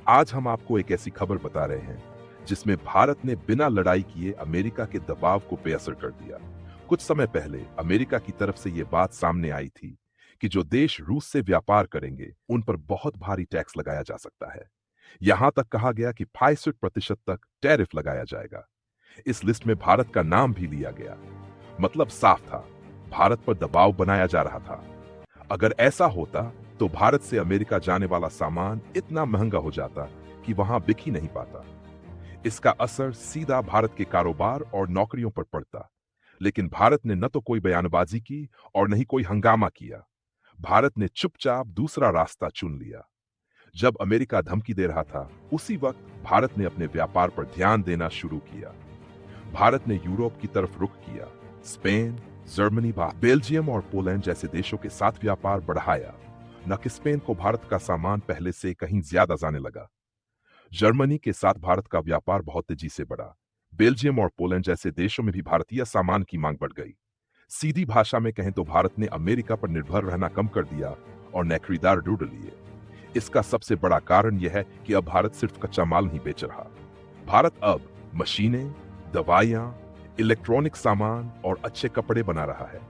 आज हम आपको एक ऐसी खबर बता रहे हैं जिसमें भारत ने बिना लड़ाई किए अमेरिका के दबाव को बेअसर कर दिया। कुछ समय पहले अमेरिका की तरफ से यह बात सामने आई थी कि जो देश रूस से व्यापार करेंगे उन पर बहुत भारी टैक्स लगाया जा सकता है। यहां तक कहा गया कि 65% तक टैरिफ लगाया जाएगा। इस लिस्ट में भारत का नाम भी लिया गया। मतलब साफ था, भारत पर दबाव बनाया जा रहा था। अगर ऐसा होता तो भारत से अमेरिका जाने वाला सामान इतना महंगा हो जाता कि वहां बिक ही नहीं पाता। इसका असर सीधा भारत के कारोबार और नौकरियों पर पड़ता। लेकिन भारत ने न तो कोई बयानबाजी की और न ही कोई हंगामा किया। भारत ने चुपचाप दूसरा रास्ता चुन लिया। जब अमेरिका धमकी दे रहा था, उसी वक्त भारत ने अपने व्यापार पर ध्यान देना शुरू किया। भारत ने यूरोप की तरफ रुख किया। स्पेन, जर्मनी, बेल्जियम और पोलैंड जैसे देशों के साथ व्यापार बढ़ाया। न कि स्पेन को भारत का सामान पहले से कहीं ज्यादा जाने लगा। जर्मनी के साथ भारत का व्यापार बहुत तेजी से बढ़ा। बेल्जियम और पोलैंड जैसे देशों में भी भारतीय सामान की मांग बढ़ गई। सीधी भाषा में कहें तो भारत ने अमेरिका पर निर्भर रहना कम कर दिया और नए खरीदार ढूंढ लिए। इसका सबसे बड़ा कारण यह है कि अब भारत सिर्फ कच्चा माल नहीं बेच रहा। भारत अब मशीनें, दवाइयां, इलेक्ट्रॉनिक सामान और अच्छे कपड़े बना रहा है।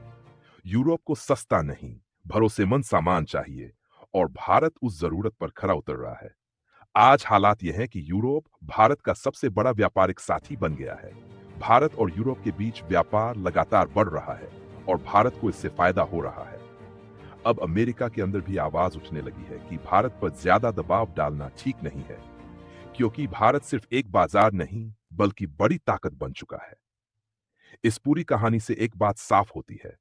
यूरोप को सस्ता नहीं, भरोसेमंद सामान चाहिए और भारत उस जरूरत पर खरा उतर रहा है। आज हालात यह है कि यूरोप भारत का सबसे बड़ा व्यापारिक साथी बन गया है। भारत और यूरोप के बीच व्यापार लगातार बढ़ रहा है और भारत को इससे फायदा हो रहा है। अब अमेरिका के अंदर भी आवाज उठने लगी है कि भारत पर ज्यादा दबाव डालना ठीक नहीं है, क्योंकि भारत सिर्फ एक बाजार नहीं बल्कि बड़ी ताकत बन चुका है। इस पूरी कहानी से एक बात साफ होती है,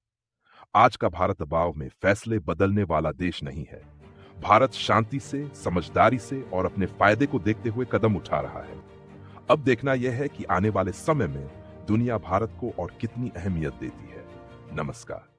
आज का भारत दबाव में फैसले बदलने वाला देश नहीं है। भारत शांति से, समझदारी से और अपने फायदे को देखते हुए कदम उठा रहा है। अब देखना यह है कि आने वाले समय में दुनिया भारत को और कितनी अहमियत देती है। नमस्कार।